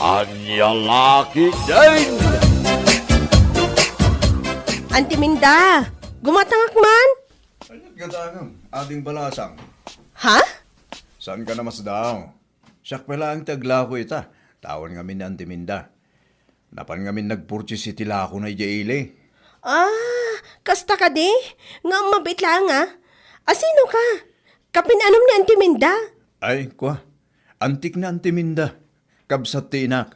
Anyang laki din! Auntie Minda, gumatangak man. Anong gatangam, ading balasang. Ha? Saan ka na mas daw? Siyak pala ang tagla ko ita. Tawan ngamin na antiminda. Napan ngamin nagpurchase iti lako na ijaili. Kasta ka di? Nga mabit lang Asino ka? Kapinanom ni Auntie Minda? Ay, kwa. Antik na antiminda. Kabsat ti inak.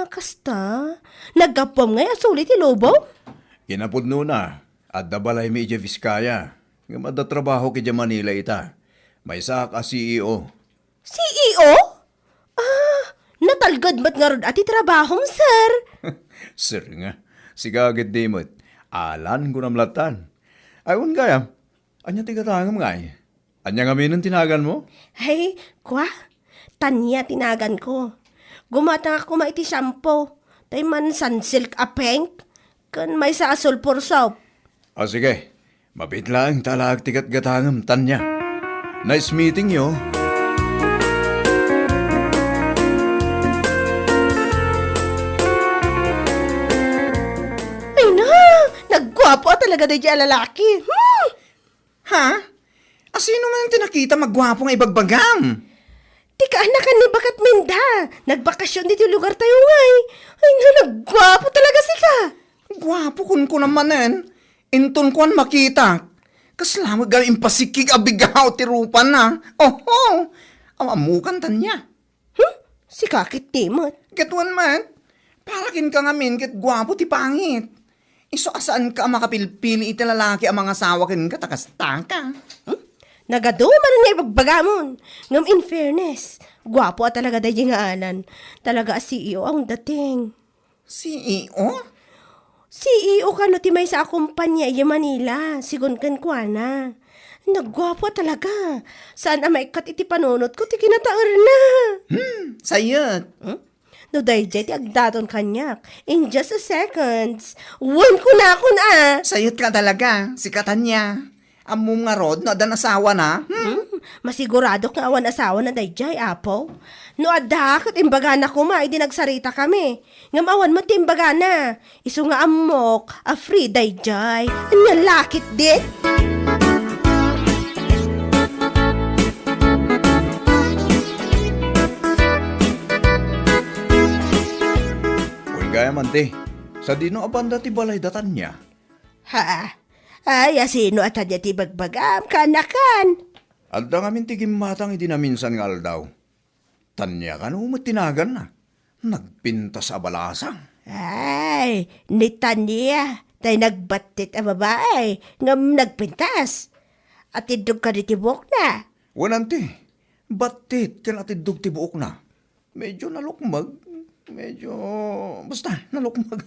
Kasta. Naggapom ngay asulit ti lobo? Kinapudno na. At dabalay mi ija Vizcaya. Nga madatrabaho ki Manila ita. May sak a CEO. CEO? Natalgad ba't nga rod ati trabahom, sir? Sir nga. Sigagad di mo't. Alan ko namlatan. Ayun kaya. Anya tigatangam nga eh. Anya nga minang tinagan mo? Hey, kwa? Tanya tinagan ko. Gumatang ako maiti shampoo. Tay man sunsilk a pink. Kan may sa sulfur soap. Sige. Mabit lang talag tigat gatangam tanya. Nice meeting you. Ay na! Naggwapo talaga na dyan lalaki. Ha? Asino man ang tinakita magwapo nga ibagbagam? Tika anakan ni Bakat Minda. Nagbakasyon dito lugar tayo ngay. Ay na, naggwapo talaga sika. Gwapo kun ko namanen. Inton ko ang makita. Kaslamag ang impasikig abigaw ti rupan na. Oho! Awamukan tanya. Sika kit timot. Gatuan man. Parakin ka ngamin kit gwapo ti pangit. Iso asaan ka makapilpili iti lalaki ang mga sawakin ka takasta ka. Nagaduman nga ibagbagamon. Ngam in fairness, gwapo talaga dahi nga alan. Talaga CEO ang dating. CEO? CEO ka no ti may sa kumpanya iya Manila. Sigun kan kuana. Naggwapo talaga. Saan ang maikat iti panunot ko ti kinataor na. Sayot. No dayjay ti agdaton kanyak. In just a seconds. Wan ko na ako na. Sayot ka talaga. Sikatan niya. Among nga rod, no adan asawa na. Masigurado ka awan asawa na dayjay, apo. No adakot imbaga na kuma, idi nagsarita kami. Ngam awan mo ti imbaga na. Iso nga amok, a free dayjay. Anya lakit dit. Uy gaya man te. Sa dino abanda ti balay datan niya. Ha? Ay, asino at adya ti bagbagam, kanakan. Alda ngamin ti gimatang iti na minsan nga aldaw. Tanya ka no tinagan na. Nagpinta sa balasang. Ay, ni Tanya, tay nagbatit ang babae, ngam nagpintas. At idog ka di tibok na. Wanante. Batit kan atidog ti buok na. Medyo nalukmag. Basta nalukmag.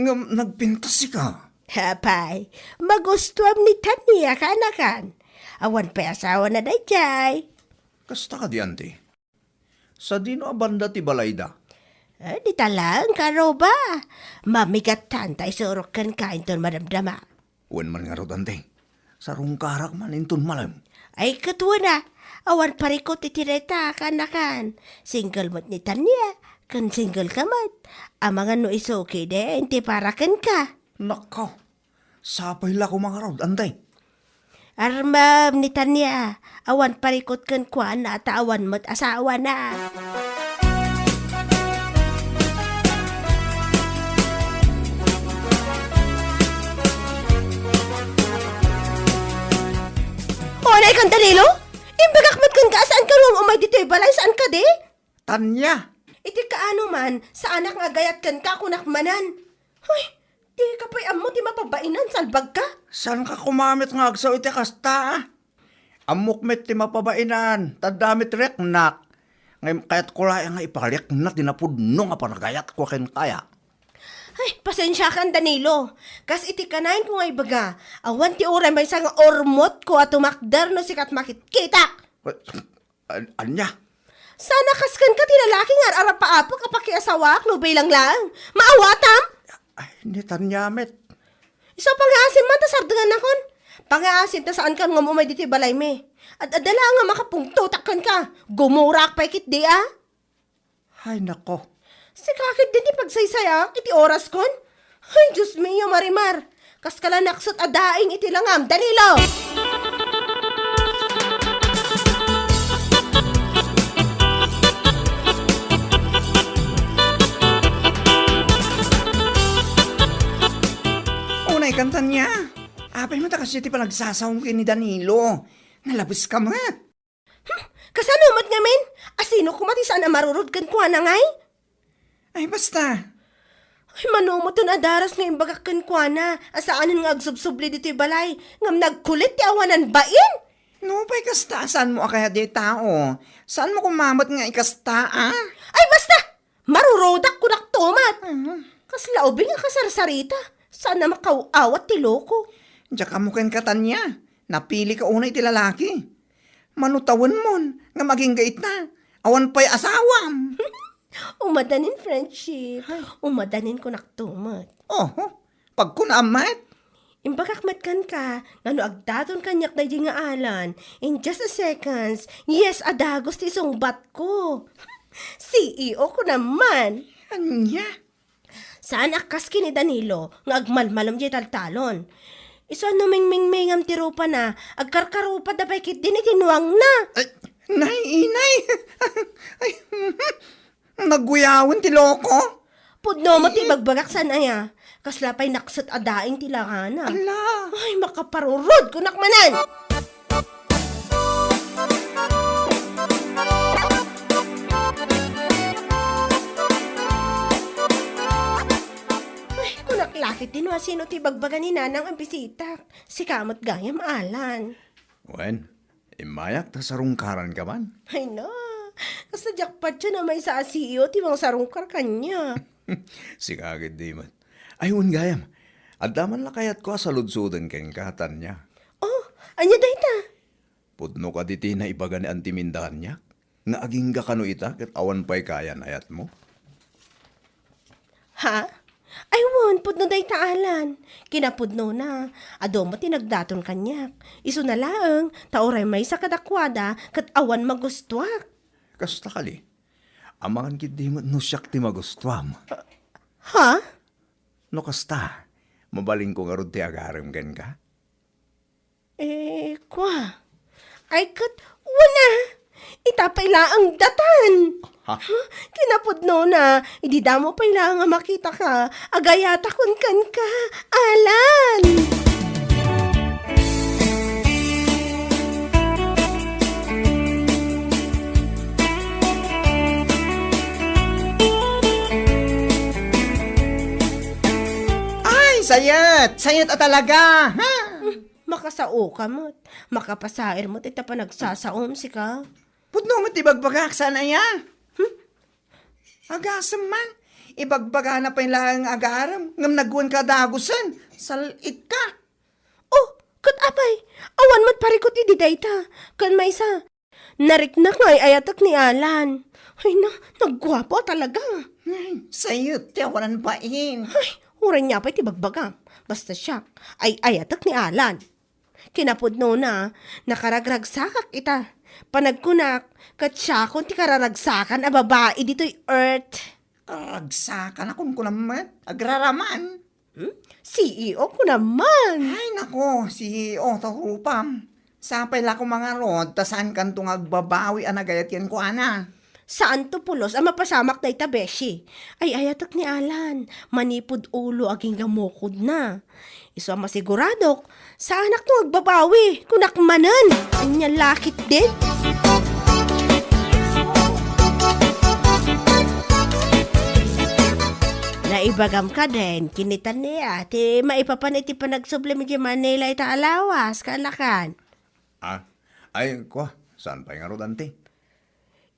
Ngam nagpintas si ka. Hapay, magustuam ni Tanya kanakan. Awan pa asawa na dayjay. Kasta ka di ante. Sa dino abanda ti balayda. Di talang karo ba? Mamigatan tay surok kan kain ton madamdama. Wan man nga rod ante. Sa rungkarak man inton malam. Ay katwa na, awan parikot itireta kanakan. Single mat ni Tanya, kan single ka mat. Amangan no isoke de, hindi parakan ka. Nakaw. Sapay la ko mga rod ante. Armam ni Tanya, awan parikot kan kuan na at awan mat asawa na. Onay kang Danilo? Imbagakmat kan ka, saan ka ruang umay dito'y balay, saan ka di? Tanya. Iti kaano man, sa anak nga gayat kan ka kunakmanan. Hoy, di ka pa'y amo ti mapabainan, salbag ka. Saan ka kumamit nga agsaw iti kasta? Amukmet ti mapabainan. Tadamit reknak. Ngayon kaya't kulaya nga ipalik na tinapudno nga panagayat ko ken kaya. Ay, pasensya kan Danilo. Kas iti kanain ko nga ibaga. Awan ti oray may isang ormot ko at umakdar no sikat makitkitak. Anya? Sana kaskan ka tilalaki nga arapa-apo kapaki asawak no bilang lang. Maawatam? Ay, hindi tanyamet. Iso pang-aasin man ta sardangan nakon. Pang-aasin ta saan kan nga umay diti balay me. At adala nga makapungto takkan ka. Gumurak pa ikit di ah. Ay nako. Si kakit din ti pagsaysayak, iti oras kon. Ay, Diyos mio, Marimar. Kas kala naksot adaing iti langam, Danilo! Unay kanta niya. Apay mo ta kasi ti panagsasawang ni Danilo. Nalabas ka ma. Kasanumat nga men? Asino kumatisaan na marurod kan kuha na ngay? Ay basta. Ay, manumot na adaras nga imbagak kan kuha na. Asaanan nga agsubsubli dito'y balay. Ngam nagkulit ti awanan bain? No, pa'y kasta. Saan mo kaya di tao? Saan mo kumamat nga ikasta, ah? Ay, basta! Marurodak ko naktumat. Kaslaobi nga kasarsarita. Sana makauawat ti loko. Diyan ka mo ken katanya. Napili ka unay ti lalaki. Manutawan mon nga maging gait na. Awan pa'y asawam. Umadanin friendship. Umadanin ko naktumat. Oh, pag kunamat. Imbagak kan ka, ngano agdaton kanyak na di nga alan. In just a seconds, yes, adagos ti sungbat ko. CEO ko naman. Anya? Saan akas kini Danilo, nga agmalmalam di taltalon. Iso ano mingmingmingam ti rupa na, agkarkarupa da pa'y kit din itinuang na. Ay, nay, inay. Ay, nagguyawan ti loko. Pudno mo ti bagbagak san aya, kasla pa'y naksat adaing ti langana. Ala. Ay, makaparurod ko nakmanan. Ay, kunaklakit din wa sino ti bagbaga ni nanang ang bisita. Si kamot gayam alan. Wen, imayak ta sarungkaran ka man. Ay na, kasi jackpot siya na may sa CEO ti mga sarungkar kanya. Si kagad di man. Ayun gayam, adaman la kayat ko saludsudan ken kahatan niya. Oh, anya dayta? Pudno ka diti na ibaga ni antimindahan niya. Nga aging ka kano ita, kat awan pa'y kayan ayat mo. Ha? Ay won, pudno day taalan. Kinapudno na. Ado mo tinagdaton kanyak. Iso na laeng, taoray may sa kadakwada, kat awan magustuak. Kasta kali, amangan kit di mo no siyak ti magustuam. Ha? No kasta, mabaling ko nga ron ti agarim ken ka. Kwa? Ay kat, wala. Itapay ang datan. Ha? Kinapudno na, idida mo pala nga makita ka, agayata kun kan ka, alan. Ay, sayat talaga. Ha? Makasao ka mo't, makapasair mo't, ita pa nagsasaom si ka. Pudno mo ti bagbagak sana ya. Agasam man. Ibagbaga na pa yung lahang agaram. Ngam nagwan ka dagusan. Salit ka. Oh, kat apay, awan mo't parikot ididayta, kan may sa. Nariknak nga ay ayatak ni Alan. Ay na, naggwapo talaga. Ay, sayot. Tiyawanan pa in. Ay, huran niya pa'y tibagbagam. Basta siya, ay ayatak ni Alan. Kinapudno na, nakaragragsakak ita. Panagkunak, kat siya kung ti kararagsakan a babae dito'y earth. Karagsakan akong kunamat. Agraraman. CEO ko naman. Ay, nako. Si Tarupam. Sapay la ko mga rod. Tasan kan tong agbabawi anagayat yan ko, ana. Saan to pulos ang mapasamak na itabeshi? Ay ayatak ni Alan, manipod ulo aging gamukod na. Iso ang masiguradok, sa anak to agbabawi, kunakmanan, anya lakit din. Naibagam ka din, kinitan niya, ti maipapaniti pa nagsublim di Manila ita alawas, kalakan. Ah, ay, kwa, saan pa nga ro dante?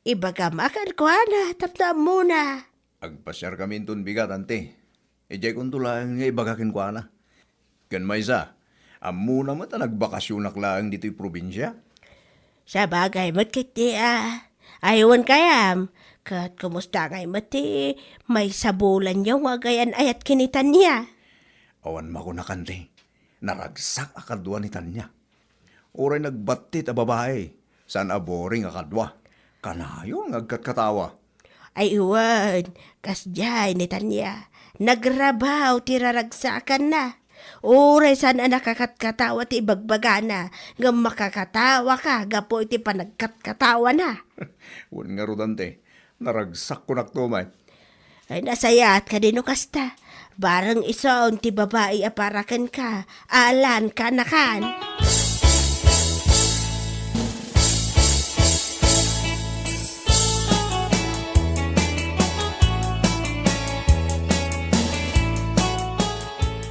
Ibagam akan ko na, tapta muna. Agpasyar kami intun bigat ante. Ejay kung tulaan nga ibagakin ko na. Kan may isa, amuna mo ta nagbakasyonak lang dito'y probinsya. Sa bagay mo't kiti ayawan kayam. Kat kumusta ngay mati, may sabulan niya wagayan ayat kinitan niya. Awan mako na kante, naragsak akadwa ni Tanya. Oray nagbatit a babae, saan aboring akadwa. Kanayo ang agkat katawa. Ay uwan, kasjay ni Tanya. Nagrabaw ti raragsakan na. Uray sana nakakatkatawa ti bagbagana. Nga makakatawa ka, gapo iti panagkatkatawa na. Wan nga rodante, naragsak ko naktumay. Ay nasayat ka din o kasta. Barang isoon ti babae aparakan ka. Alan ka na kan.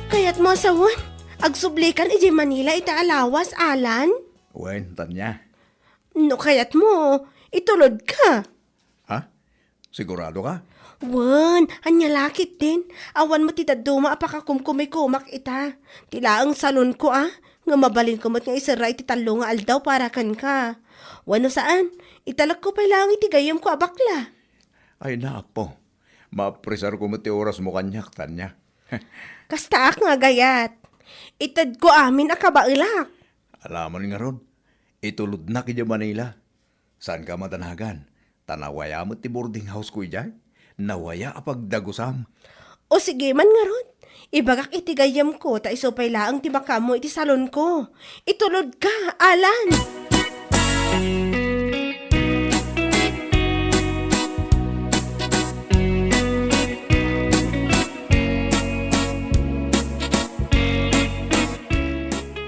Kaya't mo asawan, agsublikan iti Manila ita alawas, Alan? Wen, Tanya. No kaya't mo, itulod ka. Ha? Sigurado ka? Wan, anya lakit din. Awan mo titaduma apakakumkumikumak ita. Tila ang salon ko nga mabalin ko mat nga isara iti talo nga aldaw para kan ka. Wano saan? Italak ko pa lang iti gayam ko abakla. Ay nako, mapresar ko mo ti oras mo kanyak, Tanya. Kasta ak nga gayat. Itad ko amin akabailak. Alaman nga ron, itulod na kidya Manila. Saan ka matanagan? Tanawaya mo ti boarding house ko ijay? Nawaya apag dagusam. O sige man nga ron. Ibagak iti gayam ko, ta isopay laang ti baka mo iti salon ko. Itulod ka, Alan.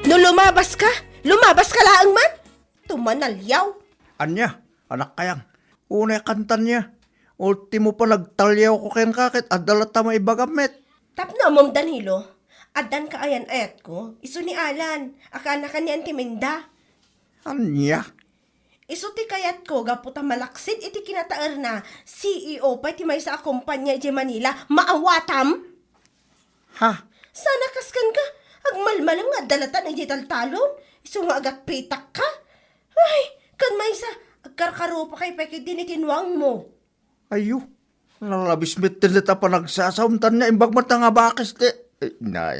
No lumabas ka laang man. Tumanalyaw. Anya, anak kayang. Unay kantan niya. Ultimo pa nagtalyaw ko ken kakit adalata may bagamit. Tapno mong Danilo, adan ka ayan ayat ko, iso ni Alan, akana ka ni Antiminda. Anya? Iso ti kayat ko, gaputa malaksid iti kinataar na CEO pa iti may sa akumpanya iti Manila, maawatam. Ha? Sana kaskan ka, agmalmalang nga dalatan iti taltalon, iso nga agat pitak ka. Ay, kan may sa, agkarkaro pa kay peki din itinwang mo. Ayo. Nalabis mit tilita pa nagsasauntan niya imbag mata nga bakis ti. Nay.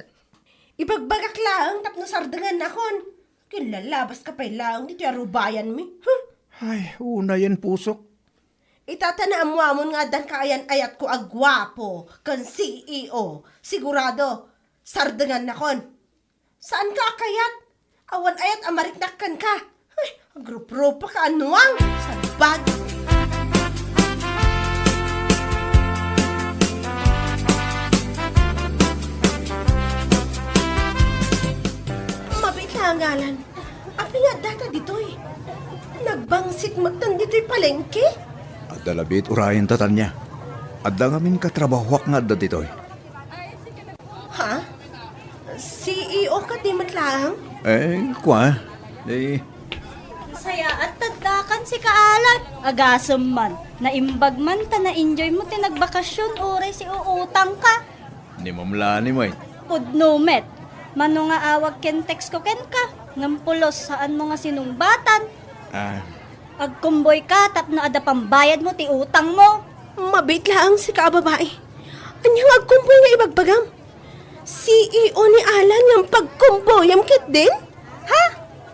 Ibagbagak lang, tapno sardangan nakon. Kinlalabas ka pa lang, dito arubayan mi. Huh? Ay, una yan pusok. Itatanaam mo amon nga dan kaayan ayat ko agwapo kan CEO. Sigurado, sardangan nakon. Saan ka kayat? Awan ayat amariknakkan ka. Ay, agrup-rup pa ka anuang. Salbad. Mabit lang, Alan. Api nga data dito'y. Nagbangsit mo tan dito'y palengke? At dalabit urayan ta, Tanya. At dangamin katrabahwak nga da ditoy. Ha? CEO ka di matlaang? Kwa? Saya at tagdakan si Kaalan. Agasam man. Naimbag man ta na-enjoy mo tinagbakasyon oray si uutang ka. Ni mamlani mo Pudnumet. Mano nga awag ken text ko ken ka. Ngampulos saan mo nga sinungbatan. Agkumboy ka tapno ada pambayad mo ti utang mo. Mabit lang si kaababae. Anyang agkumboy nga ibagbagam. CEO ni Alan ng pagkumboy am kit din? Ha?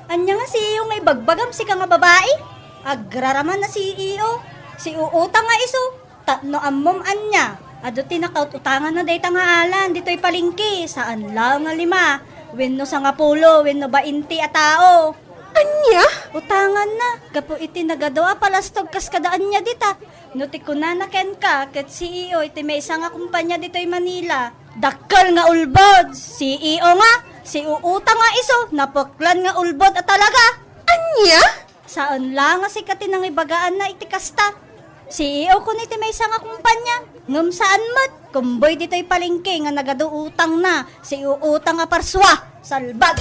Anya nga CEO nga ibagbagam si ka nga babae? Agraraman na CEO. Si uutang nga iso. Tatno ammom anya. Ado tinakaut-utangan na day tangalan. Dito'y palingki. Saan lang nga 5. Wenno sa nga pulo. Wenno ba inti a tao. Anya? Utangan na. Gapo iti nagadawa palastog kas kadaan niya dita. Nuti ko na ken ka. Ket CEO iti may isa nga kumpanya dito'y Manila. Dakkel nga ulbod. CEO nga. Si uutang nga iso. Napuklan nga ulbod at talaga. Anya? Saan lang nga si katinang ibagaan na iti kasta. CEO ko niti may isa nga kumpanya. Ngum saan mat. Kumboy dito'y palengke nga nagado utang na. Si uutang nga parswa. Salbag.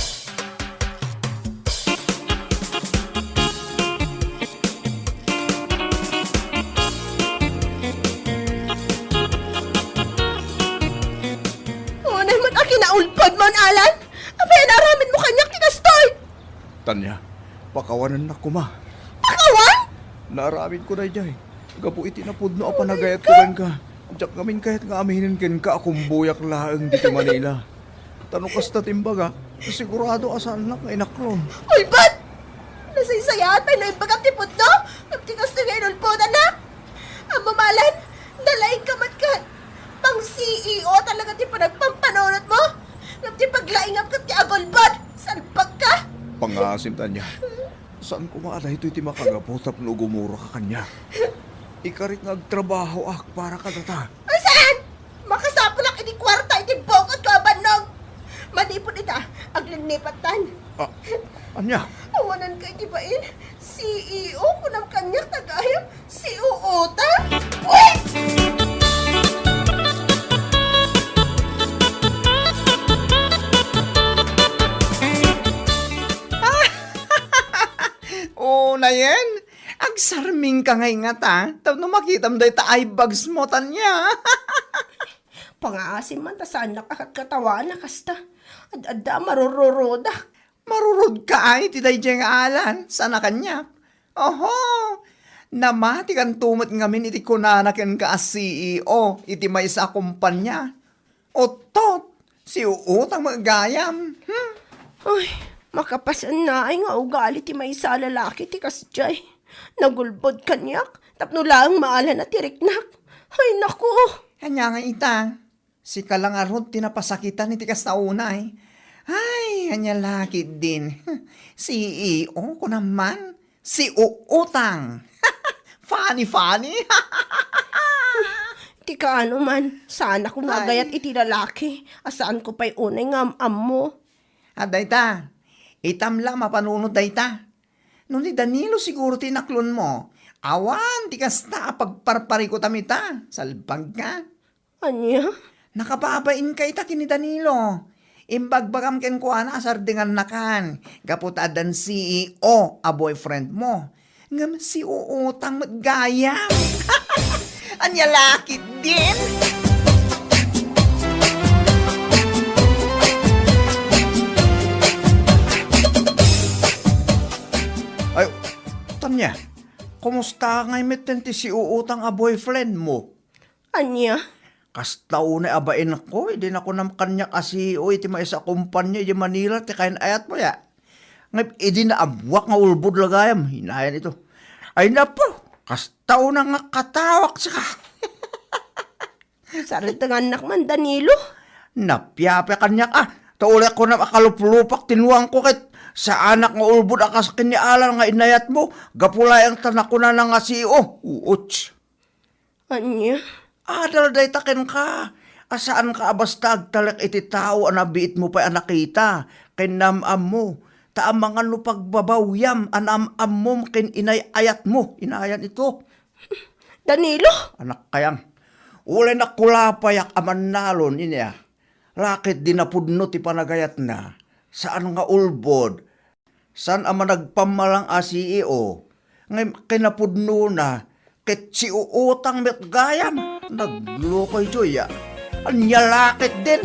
Unay mo't akin na ulpod mo, Alan? Apay, naramin mo kanyak ti kastoy. Tanya, pakawanan na kuma. Pakawan? Naramin ko na ijay. Gapu iti napudno a panagayat ko ken ka. Diyak ngamin kahit nga aminin ken ka akong buyak laang dito Manila. Tanong kasta timbaga, sigurado asan lang nga inaklon. Uy, ba't? Nasaysayatan na ibagat ti putno? Kapti kastoy nga inulpodan na? Ang mamalan, Pangasim tanya. Saan ko maala ito iti makagapotap no gumuro ka kanya? Ikarit nagtrabaho para kadata. Saan? Makasapulak iti kwarta iti bokot ko abanog. Manipon ita, aglinipatan. Anya? Awanan ka iti bain. CEO ko ng kanyak tagayam. Si Uota? Wait! Na yan. Agsarming ka ngay nga ta. Tapno makitam day ta ay bags mo tanya. Pangasim man ta saan nakakat katawan na kasta. Ad-adda marururoda. Marurod ka ay tiday diyang alan. Sana kanya. Oho. Namati kan tumot ngamin iti kunanakin ka as CEO. Iti may isa kumpanya. Otot. Si uutang magayam. Ay, makapasan na ay nga ugali ti may isa lalaki ti kasjay. Nagulbod kanyak. Tapno lang maalan at tiriknak. Ay, naku. Kanya nga ita. Si kalangarod tinapasakitan iti kastaunay. Ay, kanya laki din. CEO ko naman. Si uutang. Funny. Ti kaano man, sana ko nagayat iti lalaki. Asaan ko pa'y unay nga am mo. Aday ta. Itam lang mapanunod day ta. No ni Danilo siguro tinaklon mo. Awan, ti kasta pagparpari ko tamita. Salbag ka. Anya? Nakababain ka ita kini Danilo. Imbagbagam ken ko ana asardingan nakan. Gapot adan CEO a boyfriend mo. Ngam si uutang matgayam. Anya lakit din. Ay, tanya. Kumusta ngay meten ti si uutang a boyfriend mo? Anya? Kastaw na abain ako, hindi na ako ng kanya kasi o iti maisa kumpanya di Manila, ti kain ayat mo ya. Ngay, hindi na abwak nga ulbod lagayam, hinayan ito. Ay na po, kastaw na nga katawak saka. Sarit ang anak man, Danilo. Napyape kanya taulit ko na akaluplupak, tinuang ko kit sa anak nga ulbod akas kinialan nga inayat mo, gapulay ang tanak ko na nga CEO, uuts. Anya? Adal day taken ka. Asaan ka abastag talak iti tao anabiit mo pa anakita. Kinamam mo. Taamangan no pagbabawyam anamam mo kin inay ayat mo. Inayan ito. Danilo? Anak kayang. Uli na kulapayak aman nalon inya. Lakit dinapudno ti panagayat na. Saan nga ulbod? Saan ama nagpamalang a CEO? Ngay kinapudno na. Ket si uutang met gayam. Naglukoy joya. Anya lakit din.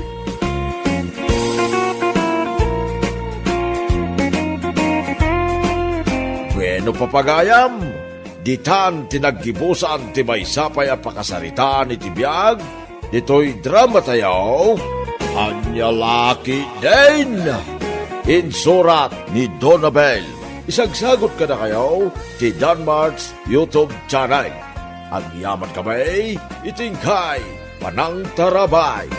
Bueno papagayam, ditan tinaggibusan ti may sapay a pakasaritaan iti biyag, dito'y drama tayo, Anya Laki din. Insurat ni Donabel. Isagsagot ka na kayo ti Danmarks YouTube channel. Ang yaman kamay, itingkay, panang tarabay.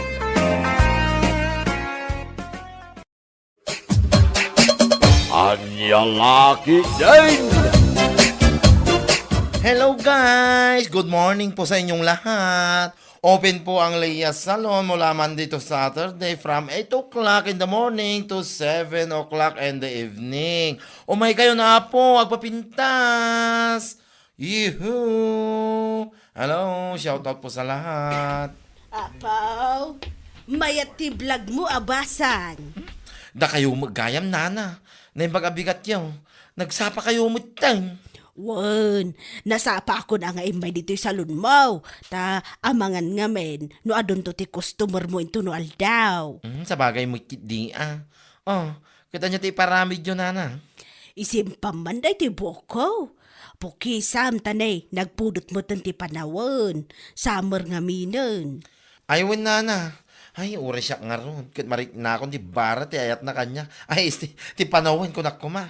Anya Laki din. Hello guys! Good morning po sa inyong lahat. Open po ang Leah's Salon mula Monday to Saturday from 8 o'clock in the morning to 7 o'clock in the evening. Umay kayo na po, agpapintas! Yuhuu! Hello, shoutout po sa lahat. Apaw, mayat ti vlog mo abasan. Da kayo maggayam nana. Na yung pag-abigat yun. Nagsapa kayo mutang. Wan, nasapa ako na nga imay dito yung salon mo. Ta, amangan nga men, no adon to ti customer mo into no aldaw. Sa bagay mo di Oh, kita nyo ti paramid yun nana. Isimpam man day ti buko. Pukisam tanay, nagpudot mo ti panawan. Summer nga minan. Aywan nana. Ay, oras siya nga ron. Kit marik na akong di bara, ti ayat na kanya. Ay, ti panawan ko na kuma.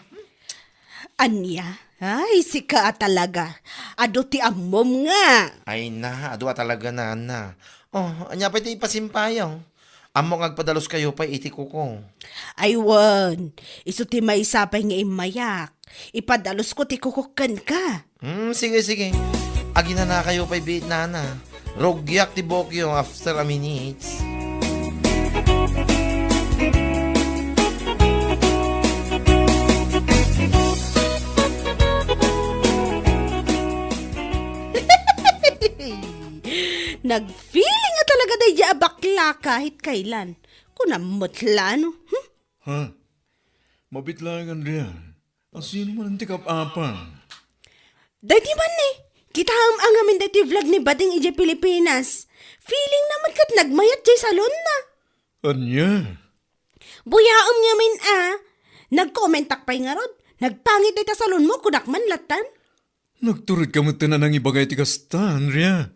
Anya? Ay, sika talaga. Ado ti amom nga. Ay na, adwa talaga nana. Oh, anya pa iti ipasimpayaw. Amo ngagpadalos kayo pa iti ko ko. Aywan, iso ti may sapay nga imayak. Ipadalos ko ti kukukan ka. Sige. Agi na kayo pa ibit na. Rogyak ti Bokyo after a minutes. Nag-feeling nga talaga day di bakla kahit kailan. Kunamutla, no? Ha? Mabitlangan riyan. Asino man ang tikap-apang? Dati man eh. Kita ang amin dati vlog ni Bading Ije Pilipinas. Feeling naman kat nagmayat jay salon na. Anya? Buyaom nga min Nag-commentak pa'y nga rod. Nagpangit ay ta salon mo kudakman latan. Nagturid ka mo tanan ng ibagay ti kastan, riya.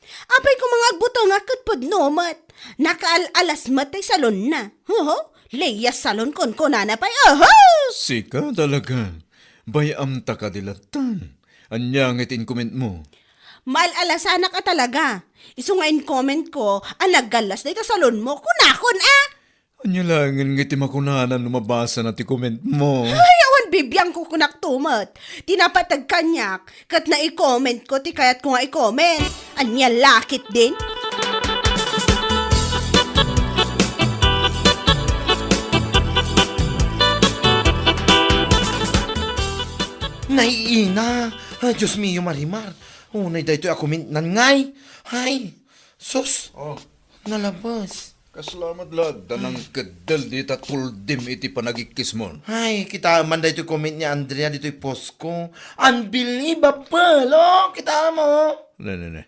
Apay ko mga agbuto nga katpod nomat. Nakaalalas matay salon na. Leyas salon kon konana pa'y. Sika talaga. Bayam ta ka dilatan. Anya ang itin-comment mo. Maalalasana ka talaga. Iso nga in-comment ko, naggalas na ito salon mo, kunakon Anya lang ang iti makunanan lumabasa na ti comment mo. Ay, awan bibiyang ko kunak tumat. Tinapatag kanyak, kat na i-comment ko, ti kayat ko nga i-comment. Anya lakit din. Naiina! Ay, Diyos mio, Marimar. Unay da ito ako ngay. Ay, sus. Nalabas. Kasalamat lad, danang kadal di tatuldim iti panagikis mo. Ay, kita man da ito comment ni Andrea dito post ko. Unbelievable, oh! Kita mo. Ne.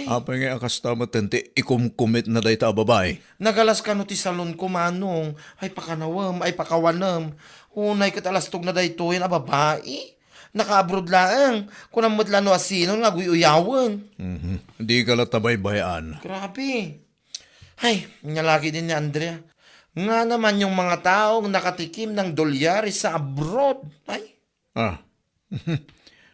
Apay nga akas tamat tante, ikumkumit na day ta babae. Nagalas ka no ti salon ko, manong. Ay, pakanawam, ay pakawanam. Unay katalastog na da ito yan, babae. Naka-abroad lang. Kung namutla no asino, nga guyuyawan. Hindi ka latabay bayaan. Grabe. Ay, nyalaki din ni Andrea. Nga naman yung mga taong nakatikim ng dolyares sa abroad. Ay,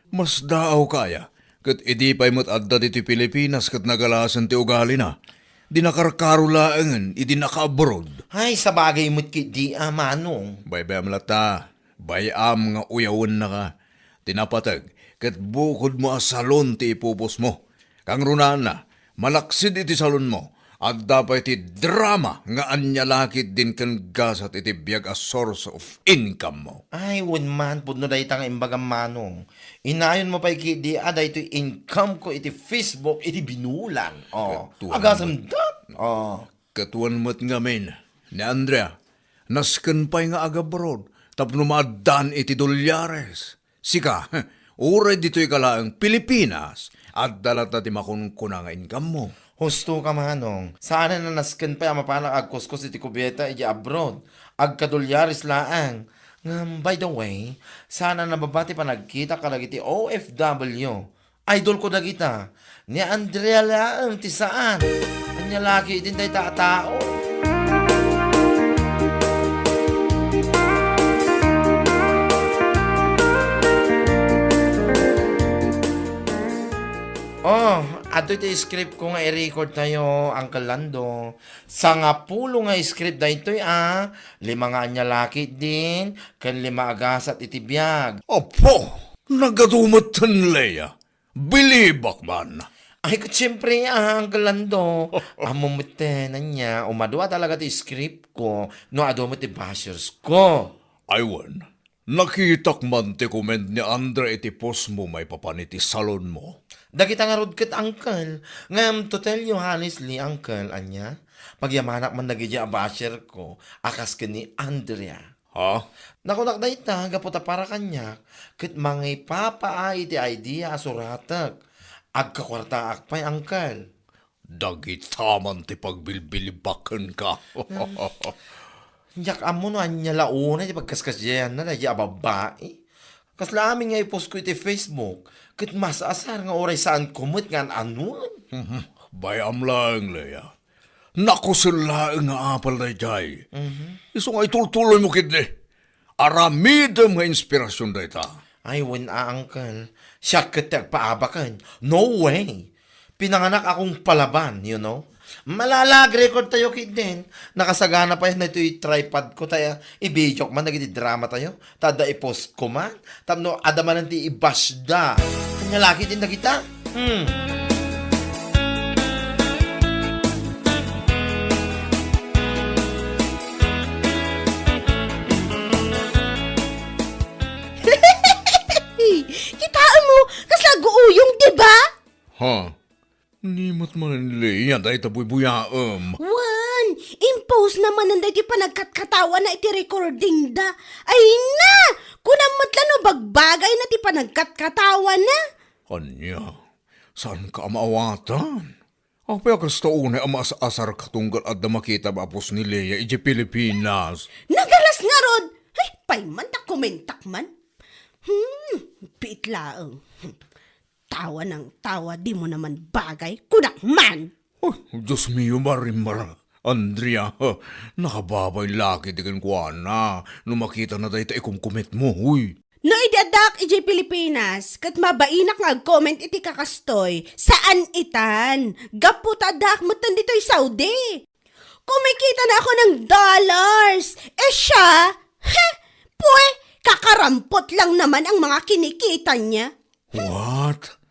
Mas daaw kaya. Kat idi pa'y mo't adda dito Pilipinas kat nagalasan ti ugali na. Di nakarkarulaangan, idi naka-abroad. ay sa bagay mo't di manong. Bayam lata, bayam nga uyawon na ka. Tinapatag, kat bukod mo a salon ti ipupos mo. Kang runan na, malaksid iti salon mo. At dapat iti drama nga anyalakit din kan gasat iti biyag a source of income mo. Ay, one man, pudno dahi tang imbagam manong. Inayon mo pa ikidi, aday ito income ko, iti Facebook, iti binulan. Katuan Agasam dat. Katuan mo't ngamin, ni Andrea, nasken pa'y nga agabroad, tapno maadan iti dolyares. Sika, uray dito'y kalaang Pilipinas, at dalat na ti makunkuna nga income mo. Husto ka manong. Sana na nasken pa mapanak agkuskos iti kubeta iti abroad. Agkadolyaris laang. By the way, sana nababati pa nagkita ka lagi ti OFW. Idol ko dagita. Ni Andrea laang ti saan. Anya lagi din tayo tao. Ato ito script ko nga i-record tayo, Uncle Lando. Sa nga pulo nga script da ito, 5 nga anya laki din, kan 5 agasat iti biyag. Opo, nagatumot tan Leia. Bilibak man. Ay, siyempre, Uncle Lando, amumutenan niya, umadwa talaga ti script ko, no adomo ti bashers ko. Aywan, nakitak man ti comment ni Andre iti post mo may papaniti salon mo. Dagita nga rod kat, Uncle. Ngam, to tell you honestly, Uncle, anya, pagyamanak man nagidya basher ko, akas ka ni Andrea. Ha? Nakunak na ita, gaputa para kanya, kat mga ipapaay ti idea asuratak. Agkakwarta akpay, Uncle. Dagitaman ti pagbilbilibakan ka. Yak amo no, anya launa, ti pagkaskas diyan na, nadya babae. Kasla amin nga ipost ko iti Facebook, kat mas asar nga oray saan kumot nga anuan. Bayam lang, Leia. Nakusula nga apal na jay. Iso nga itultuloy mo kidli. Aramidam nga inspirasyon da ita. Ay, Uncle. Siya kitag paabakan. No way. Pinanganak akong palaban, you know. Malalag record tayo kid din. Nakasagana pa yun na ito yung tripod ko tayo. I-video man, drama tayo. Tada i-post ko man. Tapno, adaman nanti i-bash da. Kanya laki din na kita. Kitaan mo, kaslago uyong, di ba? Ha? Nimot man Leia, dahil taboy buyaam. Wan, impose naman ang dati pa nagkatkatawa na iti recording da. Ay na, kunamot lang no bagbagay na ti pa nagkatkatawa na. Anya, saan ka maawatan? Apay kasta una ang asar katunggal at na makita mapos ni Leia iti Pilipinas. Nagalas nga rod. Ay, payman ta kumentak man. Pitlaang. Tawa ng tawa, di mo naman bagay. Kunak man! Oh, Diyos mio, Marimara. Andrea, nakababay laki di kan kuana. Nung makita na dahil ikumkumit mo, huy. No idadak iti Pilipinas, kat mabainak nga comment iti kakastoy. Saan itan? Gaputadak mo tan dito'y Saudi. Kumikita na ako ng dollars. Siya, puwe, kakarampot lang naman ang mga kinikita niya. What?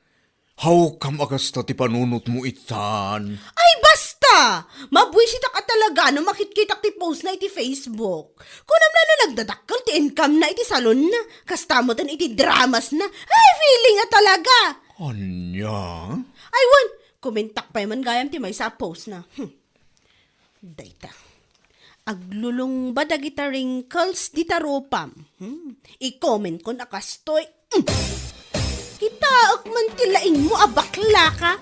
How come agasta ti panunot mo itan? Ay, basta! Mabwisita ka talaga no makikita ti post na iti Facebook. Kunam na nagdadakkel ti income na iti salon na. Kastamotan iti dramas na. Ay, feeling nga talaga. Anya? Ay, wan! Kumentak pa man gayam ti may sa post na. Dayta. Aglulong ba dagita wrinkles di taropam? I-comment ko na kastoy. Kitaak man tilaing mo, abakla ka.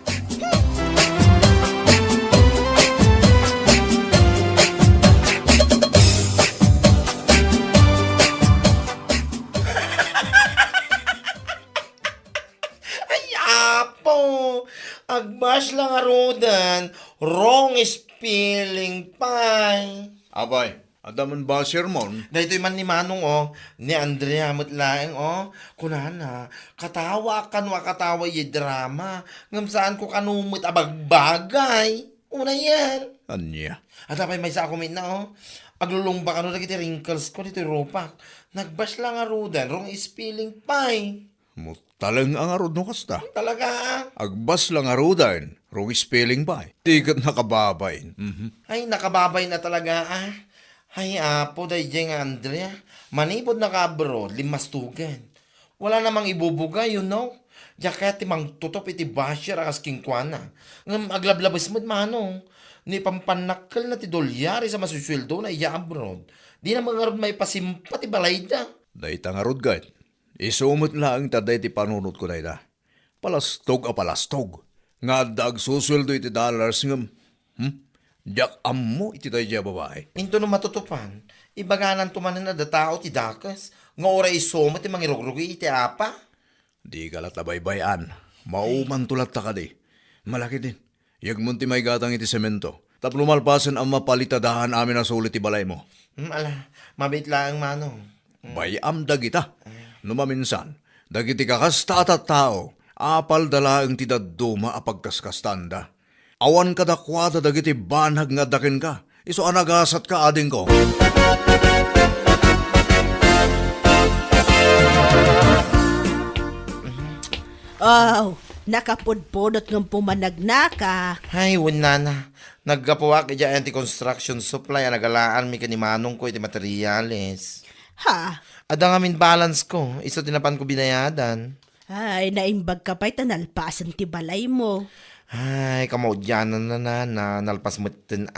Ay, apo! Agbash lang arudan. Wrong spelling pie. Abay, adaman ba sermon? Dahito man ni Manong, ni Andrea Mutlaeng, kunana, katawa katawa yung drama, ngam saan ko kanumit abagbagay. Una yan. Anya? At apay may sa comment na, aglulong ba kano nagiti wrinkles ko dito ropak. Nagbash lang arudan, wrong spelling pie. Mutalang ang arod no kasta. Talaga. Agbas lang arudan, wrong spelling ba? Tikat nakababay. Ay, nakababay na talaga Ay, apo, dahil nga Andrea. Manipod na ka-abroad, limastugan. Wala namang ibubuga, you know. Diya timang tutop iti basher akas kingkwana. Ngam aglablabas mo't manong. Ni pampanakal na ti dolyari sa masusweldo na iya abroad. Di na mga may pasimpa ti balay da. Dahil tang arod gayt. Isumot lang taday ti panunot ko na ita. Palastog a palastog. Nga dag susweldo iti dollars ngam. Diyak ammo iti tayo babae. Into no matutupan, ibaganan tumanan na datao ti dakas. Nga oray isoma ti mangirugrogi iti apa. Di ka latabaybayan. Mauman tulat ta ka di. Malaki din. Yagmun ti may gatang iti semento. Tap lumalpasan ang mapalitadahan amin na sulit ti balay mo. Ala, mabit lang manong. Bayam dagita. Numaminsan, dagiti kakasta at tao, apal dala ang tidaduma apagkaskastanda. Awan kadakwada dagiti banhag nga dakin ka. Iso anagasat ka ading ko. Oh, nakapudpudot ng pumanagnaka. Ay, wala na. Naggapuwa kaya anti-construction supply ang nagalaan mi kanimanong ko iti materyales. Ha? Ada nga min balance ko, iso tinapan ko binayadan. Ay, naimbag ka pa'y tanalpasan ti balay mo. Ay, kamaudyanan na nalpas mo tin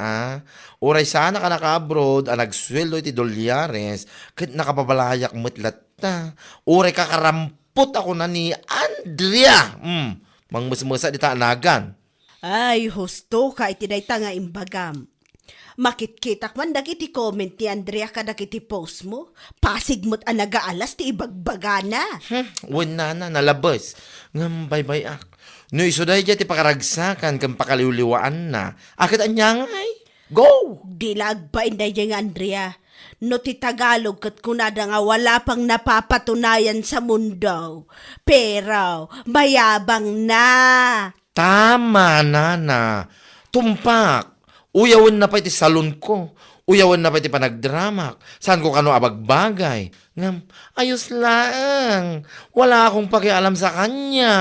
Uray sana ka naka-abroad, nagsweldo iti dolyares, kahit nakapabalayak mo't latta. Uray kakarampot ako na ni Andrea. Mangmusmusa di taanagan. Ay, husto ka iti dayta nga imbagam. Makitkitak man dagiti comment ni Andrea ka dagiti post mo. Pasig mo't anagaalas ti ibagbagana. Wala na, nalabas. Ngam, bye-bye. No, iso dahil ti pakaragsakan kang pakaliwliwaan na. Akit anyang ay. Go! Dilag ba inday nga Andrea? No ti Tagalog kat kunada nga wala pang napapatunayan sa mundo. Pero mayabang na. Tama, nana. Tumpak. Uyawan na pa iti salon ko. Uyawan na pa iti panagdramak. Saan ko kano abagbagay. Ngam, ayos lang. Wala akong pakialam sa kanya.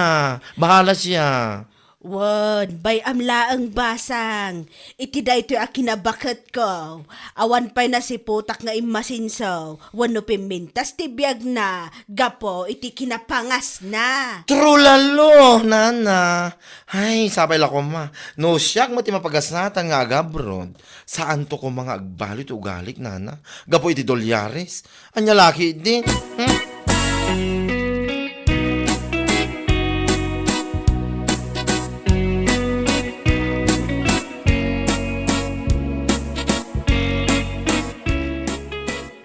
Bahala siya. Wan, bay amla ang basang. Iti daytoy a kinabakat ko. Awan pa'y nasiputak nga imasinsaw. Wano pimintas ti biyag na. Gapo, iti kinapangas na. True lalo, nana. Ay, sabay la ko ma. No, siyak mo ti mapagasnatan nga agabrod. Saan to ko mga agbalit ugalik, nana? Gapo iti dolyares. Anya laki din.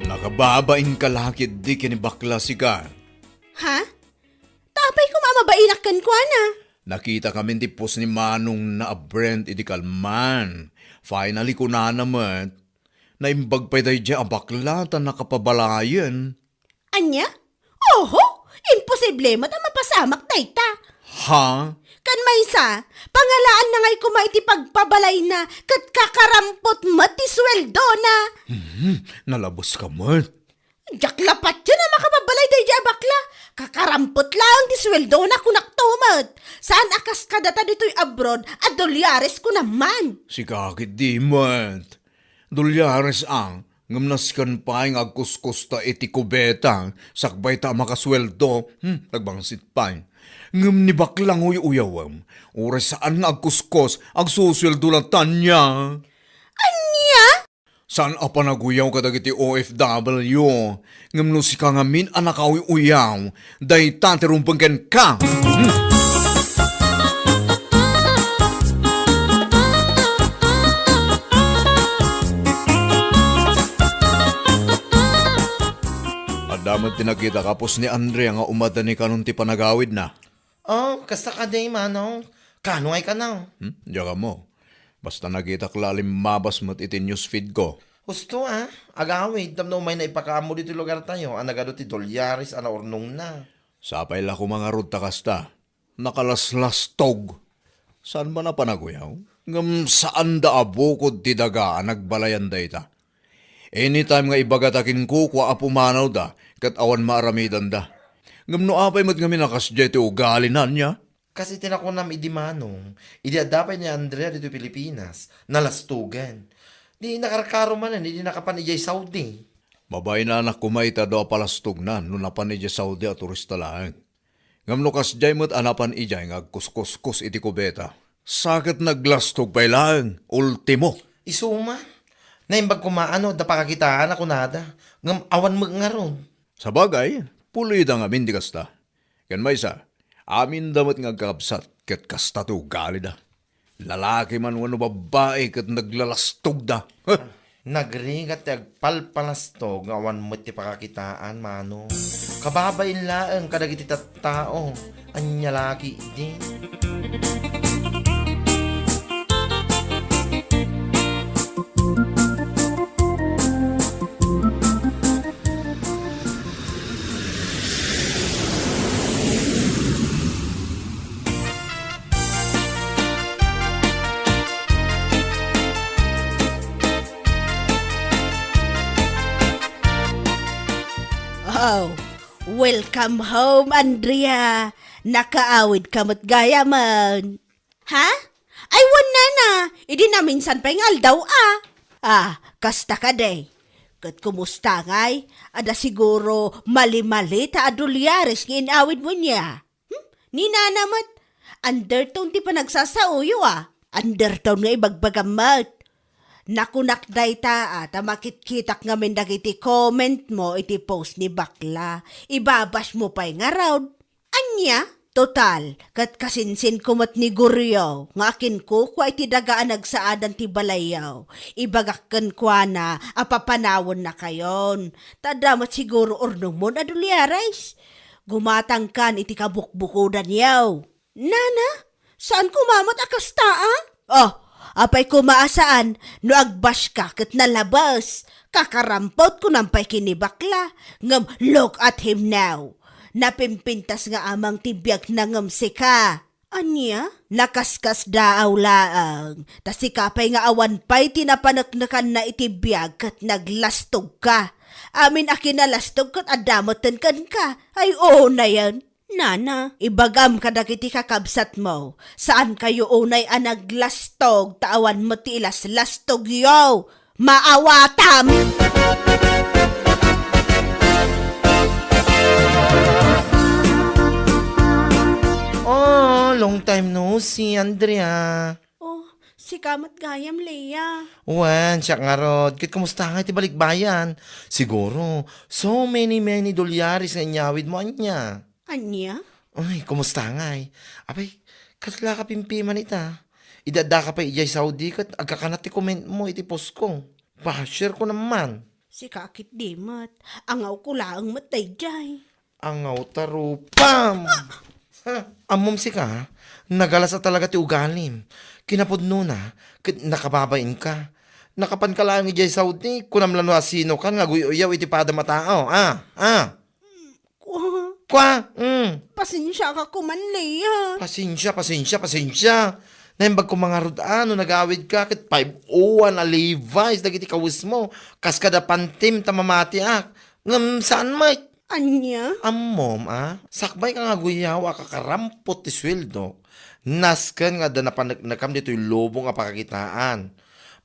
Nakababain ka lakid di kinibakla si ka. Ha? Tapay ko mamabainak kan kwa na. Nakita kami ti pos ni Manong na Brent iti kalman. Finally ko na naman. Naimbag pa day dya abaklatan nakapabalayan. Anya? Oho, imposible mo ta mapasamak dayta. Ha? Kan maysa, pangalaan na ngay kumaiti pagpabalay na kat kakarampot mati sweldo na. Nalabos ka man. Jaklapat yun na makapabalay day dya bakla. Kakarampot lang ti sweldo na kunaktumat. Saan akas kadata dito'y abroad at dolyares ko naman. Si kakit di man. Dolyares ang ngamnaskan pa yung agkuskus ta iti kubetang sakbay ta makasweldo. Nagbangsit pa yung. Ngam ni baklang uyawam. Oras saan nga agkuskos agsusweldo lang tanya. Anya? Saan apa naguyaw kadagiti OFW? Ngam no si kangamin anak uyaw. Day taterumpang ken ka. Adamat tinakita kapos ni Andrea nga umada ni kanon ti panagawid na. Oh, kasta ka day, manong. Kano ay ka na? Diyan mo. Basta nakita klalim mabas mo't iti newsfeed ko. Gusto agawid. Damno may naipakaamo dito lugar tayo. Ang nagado ti dolyares, ana ornong na. Sapay la ko mga ruta kasta. Nakalaslas tog. Saan ba na panaguyaw? Ngam saan da abukod ti daga nagbalayan da ita. Anytime nga ibagatakin ko kwa apumanaw da, kat awan maaramidan da. Ngam no apay mat nga minakasdya iti ugalinan niya. Kasi tinakunam idi manong. Idi adapay ni Andrea dito Pilipinas. Nalastugan. Di nakarkaro man hindi nakapan ijay Saudi. Babay na anak kumaita do palastog na no napan ijay Saudi at turista lang. Ngam no kasdya mat anapan ijay nga kuskus iti kubeta. Sakit naglastog pay lang. Ultimo. Isuma. Naimbag kumaano, da pakakitaan ako nada. Ngam awan mo nga ron. Sa bagay, pulida nga mindi kasta. Kan maysa, amin damat nga kakabsat ket kasta to gali da. Lalaki man wano babae ket naglalastog da. Nagringat ti agpalpalastog nga awan mo ti pakakitaan, mano. Kababain laeng kadagiti tattao. Anya laki din. Oh, welcome home, Andrea. Nakaawid ka mo't gaya man. Ha? Ay, wala na. Idi na minsan pa yung aldaw kasta ka day. Kat kumusta ngay? Ada siguro mali-mali ta adulyares ng inawid mo niya. Nina naman. Undertone ti pa nagsasauyo Undertone nga ibagbagamat. Nakunakday ta makitkitak nga men dagiti comment mo iti post ni bakla. Ibabash mo pa'y nga raw. Anya? Total, kat kasinsin kumat ni Guryo, nga akin ko kwa iti dagaan nagsaadan ti balayaw. Ibagakkan kwa na, apapanawon na kayon. Tadamat siguro ornong mo na dulyarais. Gumatang kan iti kabukbukudan yaw. Nana, saan kumamat akasta apay kumaasaan, no agbash ka kat nalabas. Kakarampot ko nampay kinibakla. Ngam, look at him now. Napimpintas nga amang tibiyag na ngamsi ka. Anya? Nakaskas daaw laang. Tas ikapay nga awan pa'y tinapanaknakan na itibiyag kat naglastog ka. Amin akin nalastog kat adamotan kan ka. Ay oo na yan. Nana, ibagam ka dagiti kakabsat mo. Saan kayo unay ang naglastog? Taawan mo ti ilas lastog yo. Maawatam! Oh, long time no see, Andrea. Oh, si Kamat Gayam, Leia. Wan, siya nga rod. Kit kumusta nga iti balikbayan? Siguro, so many dolyaris nga inyawid mo anya. Anya? Ay, kumusta nga eh. Abay, katla ka pimpiman ita. Idada ka pa ijay Saudi kat agkakanat ti comment mo iti post ko. Pa-share ko naman. Si Kakit Dimat. Angaw ko laang matay jay. Angaw tarupam! Ha, amom si ka, nagalas na talaga ti ugalim. Kinapudno na, nakababain ka. Nakapan ka lang ijay Saudi, kunamlan wa sino ka, nga guyaw iti pada matao. Pasensya ka kuman, Leia. Pasensya. Naimbag ko mga rudaan, nag-awid ka, kit 501 a Levi's, dagiti kawis mo, kaskada pantim tamamati ak. Ngam saan may? Anya? Mom, sakbay ka nga guyaw, kakarampot ti sweldo. Nasken nga da napanagkam dito yung lobo nga pakakitaan.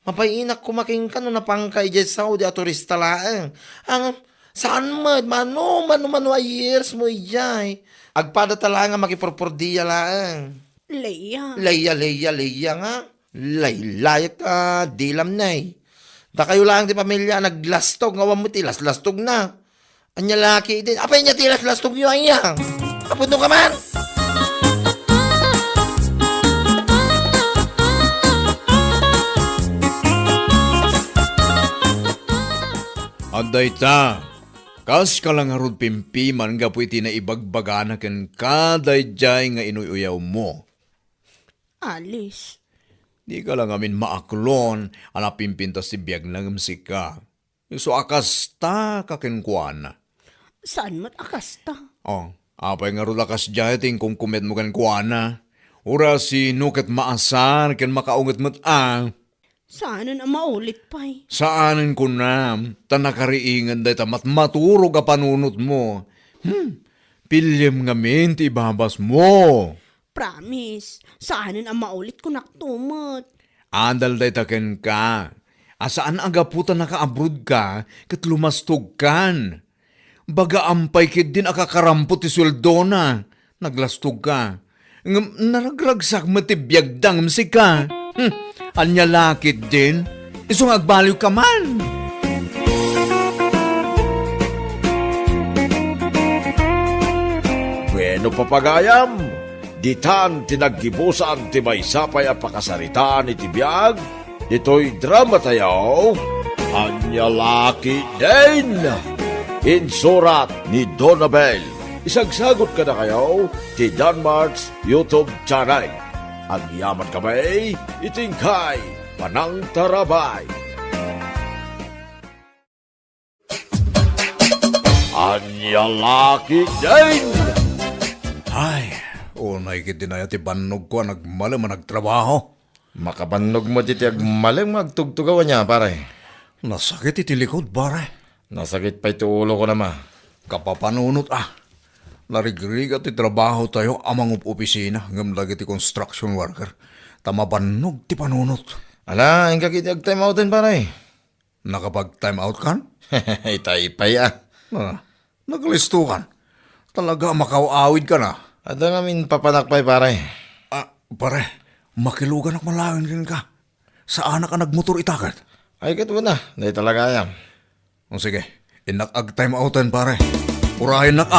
Mapayinak kumaking ka no napangkay dyan Saudi at turista laeng. Saan mo? Mano years mo ijay. Agpada tala nga makipurpurdiya laeng. Leia. Leia nga. Laylayat dilam na eh. Da kayo lang ti pamilya naglastog, nga wamuti, lastog na. Anya laki din. Apay niya tilas lastog yun ayang. Kapod ka man. Aday ta, kas ka lang harod pimpiman nga po iti na ibagbaga na ken kaday jay nga inuyaw mo. Alice. Di ka lang amin maaklon, ala pimpintas si biyag nang ka. So akas ta kakenkwana. Saan mat akasta? Oh, apay nga rulakas jay ting kung kumet mo kan kuana. Ura si nuket maasan ken makaunget mo't Saan na maulit pa'y? Saanin ko na, tanakariingan day tamat maturog a panunot mo. Pilyem nga ti babas mo. Promise. Saan na maulit ko naktumot? Andal day taken ka. Asaan agaputan naka-abroad ka, kat lumastog kan. Baga ampay kid din akakarampot ti sweldo na. Naglastog ka. Naragragsak matibiyagdang si ka. Anya lakit din. Isong agbaliw ka man. Bueno papagayam, ditan tinaggibusan ti may sapay a pakasaritaan iti biyag, dito'y drama tayo, Anya Laki din. Insurat ni Donabel. Isagsagot ka na kayo ti Danmarks YouTube channel. Ang yaman kamay, itingkay, panang tarabay. Anya Laki din. Ay, unay kit dinaya ti bannog ko nagmalam nagtrabaho. Makabannog mo diti agmaleng magtugtugawan niya, pare. Nasakit iti likod, bare. Nasakit pa iti ulo ko naman. Kapapanunot Narigrig at ti trabaho tayo amang opisina ngam dagiti construction worker. Tamabannog ti panunot. Ala, ang kakiti ag-time outin, pare. Nakapag-time out kan? Itay-ipay Naglisto kan. Talaga makaawid ka na. At ang amin papanakpay, pare. Pare, makilugan ak malawin rin ka. Saan ka nagmotor itakat? Ay, katuwa na. Dahil talaga yan. O sige, inak-ag-time outan pare. Urahin nak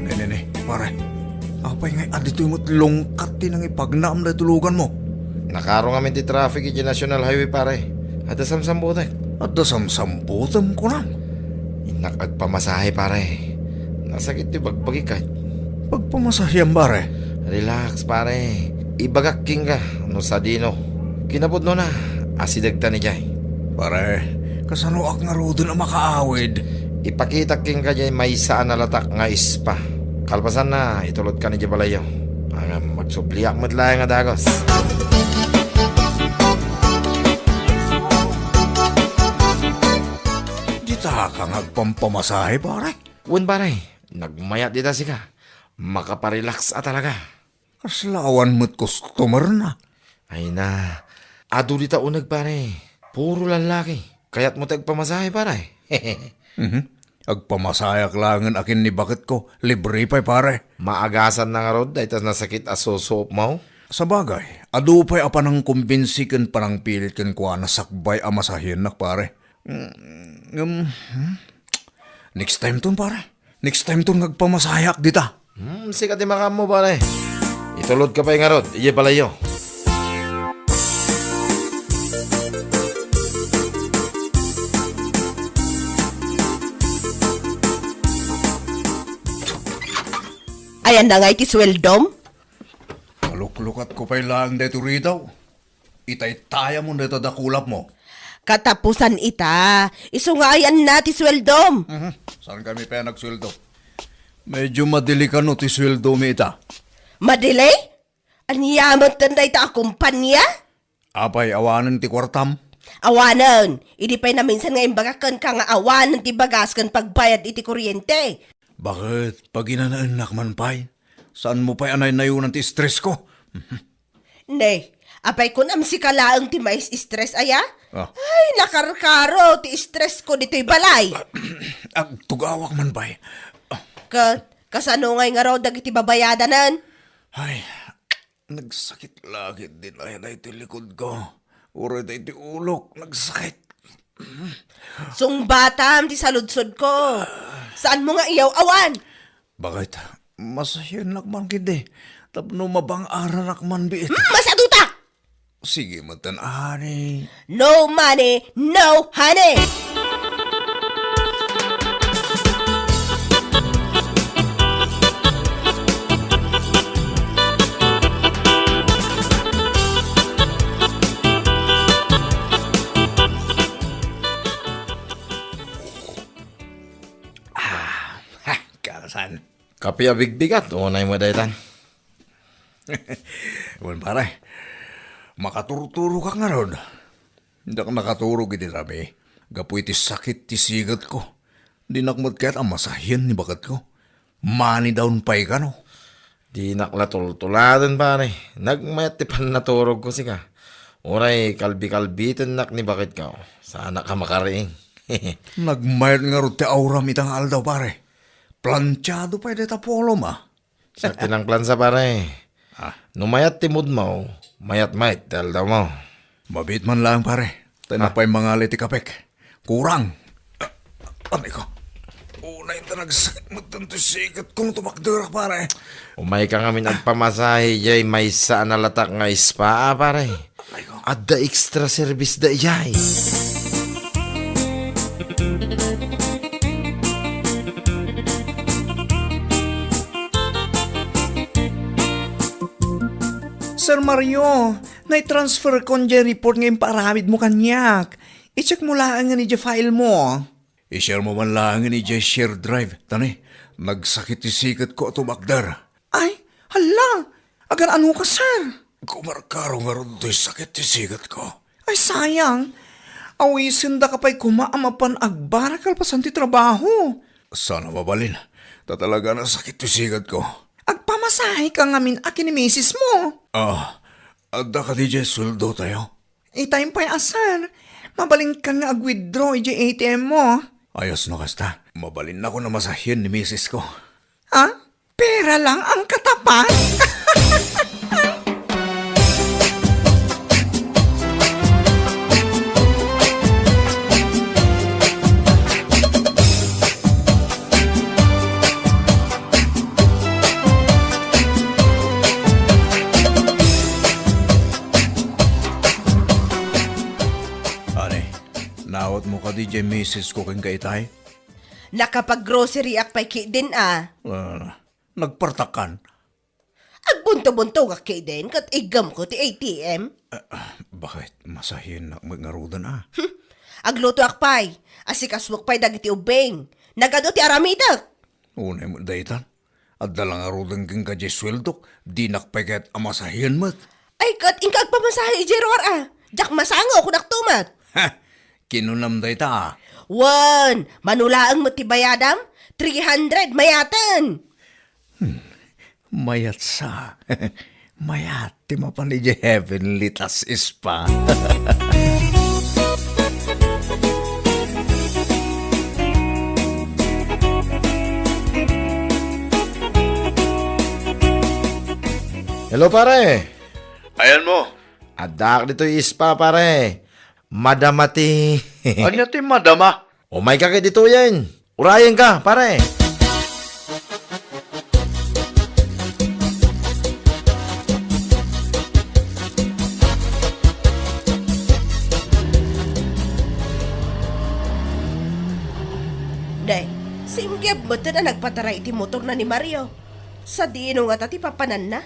Nene, pare. Apay ngay adito yung longkat din ang ipagnaam na tulugan mo. Nakarong amin ti traffic iti National Highway, pare. At asamsambutek. At dasamsamputam ko na. Inakagpamasahe, pare. Nasakit ti bagbagi ka. Pagpamasahyang pare. Relax, pare. Ibagakking ka. Ano sa dino. Kinapod no na. Asidagta ni Jay. Pare, kasano ak nga rodon ang makaawid. Ipakita king kanya may saan na latak nga ispa. Kalpasan na, itulod ka ni Jabalayo. Ang magsubliak mo't lang nga dagos. Di ta ka ngagpampamasahe, pare. Kun pare, nagmayat dita sika. Makaparelax talaga. Kaslawan mo't customer na. Ay na, ado dita unag pare. Puro lalaki. Kaya't mo tagpamasahe pare. Agpamasayak langan akin ni bakit ko. Libre pa'y pare. Maagasan na nga rod, dahil tas nasakit asusop mo. Sa bagay, adu pa'y apa nang kumbinsikan pa nang pilit kan kwa nasakbay amasahin nak pare. Next time ton pare. Next time ton ngagpamasayak dita. Sikat di makam mo pare. Itulod ka pa yung nga rod, iya palayo. Ayan na nga iti sweldom. Kaluklukat ko pa'y lang dito rito. Itay taya mo dito dakulap mo. Katapusan ita. Iso nga ayan na ti sweldom. Saan kami pa nagsweldo? Medyo madili ka no ti sweldo mi ita. Madili? Aniyaman tanday ta kumpanya? Apay awanan ti kwartam. Awanan. Idi pa'y na minsan nga imbagakan ka nga awanan ti bagas kan pagbayad iti kuryente. Bakit? Pag inanaanak man pa'y? Saan mo pa'y anay nayunan ti stress ko? Ne, apay kun am si kalaang ti mais stress aya? Ah. Ay, nakarkaro ti stress ko dito'y balay. Tugawak man pa'y. Kasano ngay nga raw dagiti babayadanan? Ay, nagsakit lagi din ay na iti likod ko. Uro na iti ulok, nagsakit. Sungbatam ti saludsod ko. Saan mo nga iyaw awan? Bakit? Masahin nakman kindi. Tapno mabang aran nakman biit. Masadutak! Sige, matan ani. No money, no honey! Kalasan. Kapi abigbigat, unay mo daytan. Wan pare, makaturo-turo ka nga ron. Hindi ka nakaturo giti sabi. Gapu iti sakit ti sigat ko. Di nakmat kaya't ang masahin ni bakat ko. Mani down pa'y ka no. Di naklatultuladan pare. Nagmayat ti pan naturog ko sika. Unay kalbi-kalbitan nak ni bakit ka. Sana ka makariing. Nagmayat nga ron ti auram itang aldaw pare. Planchado pa'y deta polo ma. Sa tinang plansa pare. Numayat ti mood mo, mayat-mayat dahil daw mo. Mabit man lang pare. Tanapay mga liti kapek. Kurang. Anay ko. Unay na nagsakit mo tanto sigat kung tumakdura pare. Umay ka nga minagpamasahe jay may saan na latak nga ispa pare. At the extra service da jay. Sir Mario, na-transfer ko niya report ngayon paramid mo kanyak. I-check mo lang nga ni file mo. I-share mo man lang ni Jay share drive. Tani, nagsakit ti sigat ko at tumakdar. Ay, hala, agar ano ka, sir? Kumarkaro nga ron do'y sakit ti sigat ko. Ay, sayang. Awisin da ka pa'y kumaamapan agbarakal pasan ti trabaho. Sana mabalin. Tatalaga na sakit ti sigat ko. Agpamasahe ka ngamin akin ni misis mo. Adda ka di Jay sweldo tayo. Time pa'y asar. Mabaling ka nga ag-withdraw iti ATM mo. Ayos no kasta. Mabalin na ko na masahin ni misis ko. Ha? Pera lang ang katapat? Nawat mo ka di Jay misis ko kang kaitay? Nakapag-grocery ak pa'y din Nagpartakan. Agbunto-bunto ka din kat igam ko ti ATM. Bakit? Masahin na ngarudan Agluto akpay. Asikaswak pay dagiti ubeng. Nagado ti aramidak. Unay mo daytan. At dalang arudang kang kajesweldok, di nakpay kahit amasahiyan mat. Ay kat, ingkag pamasahe ijeror Jak masango kung naktumat. Ha! Kinunam dayta. Wan, manulaang mo ti bayadam? 300 mayatan. Mayat sa. Mayat, ti mapan ni heavenly tas ispa. Hello pare. Ayan mo. Adak dito yung ispa pare. Madamati. Anya ti madama? Oh my God, dito yan. Urayan ka pare. Day, simgyab mo na nagpataray ti motor na ni Mario. Sa dino nga tati papanan na.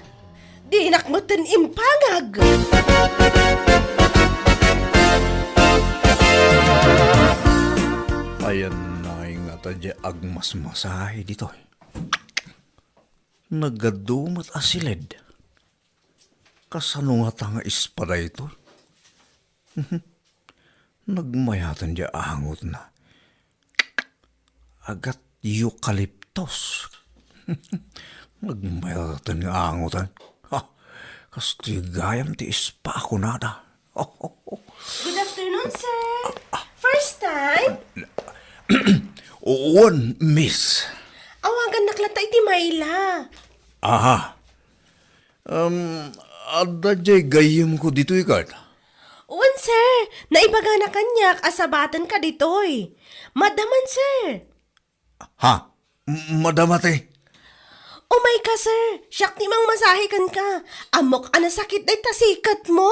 Di nakmutan impangag. Ayan na yung atadya agmasmasahe dito. Nagadumat asilid. Kasano nga tanga ispada ito? Nagmayatan diya angot na. Agat eucalyptus. Nagmayatan nga angotan. Ha, kastigayam ti ispa ako nada. Good afternoon, sir. First time? Uwan, miss. Awagan naklata iti Mayla. Aha. Ada jay gayam ko dito ikat. Uwan, sir. Naibaga na kanyak asabatan ka ditoy. Madaman, sir. Ha? Madamate. Umay ka, sir. Siyak ni mang masahikan ka. Amok anasakit ay tasikat mo.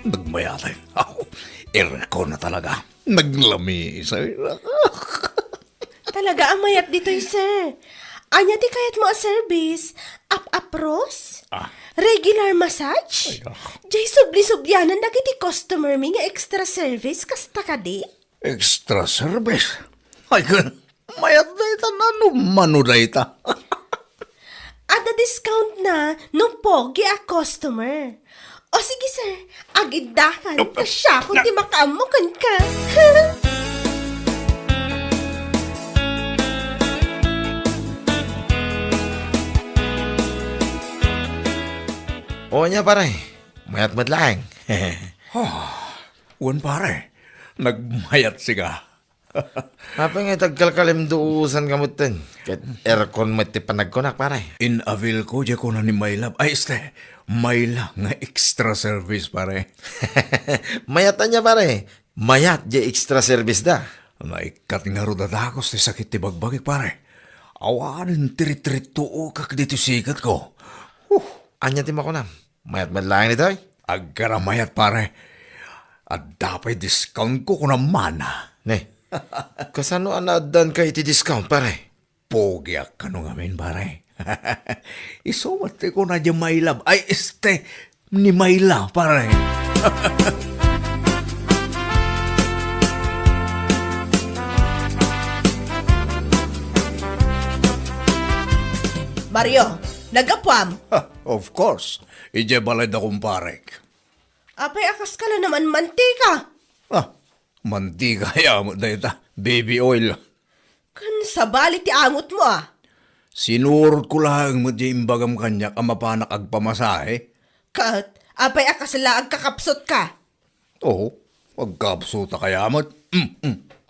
Nagmayatay. Erko na talaga. Naglami, sir. Talaga amayat ditoy, sir. Anya ti kayat mo a service? Up-apros? Regular massage? Jay subli-subyanan dagiti customer mi nga extra service kasta ka di? Extra service? Ay, mayat na ita na numano na ita. Ada discount na nung pogi a customer. O sige, sir. Agidakan. Kasya kung di makaamukan ka. O niya pare. Mayat madlaeng. Uwan pare, nagmayat siga. Apa nga tagkalkalim duusan kamutin. Kat aircon mati panagkonak pare. Inavil ko dya ko na ni Maylab. Ay, este, Mayla nga extra service pare. Mayatan niya pare. Mayat di extra service da. Naikat nga ro dadakos ti sakit ti bagbagik pare. Awanin tiri-tiri-tuo kak dito sikat ko. Anya ti makunam. Mayat madlaeng nito. Agkaramayat pare. At dapat discount ko kung naman. Ne. Kasano anadan ka iti discount pare? Pogyak ka nung amin pare. Isuwat ko na dyan Maylab. Ay, este, ni Mayla pare. Mario, nagapwam. Of course. Ije balay na kumparek. Apay akas ka na naman mantika. Mantika ya mo na ita. Baby oil. Kan sabali ti angot mo Sinurot ko lang mo di imbagam kanyak ang mapanak agpamasahe. Kat, apay akas laag kakapsot ka. Oo, agkapsuta kaya mo.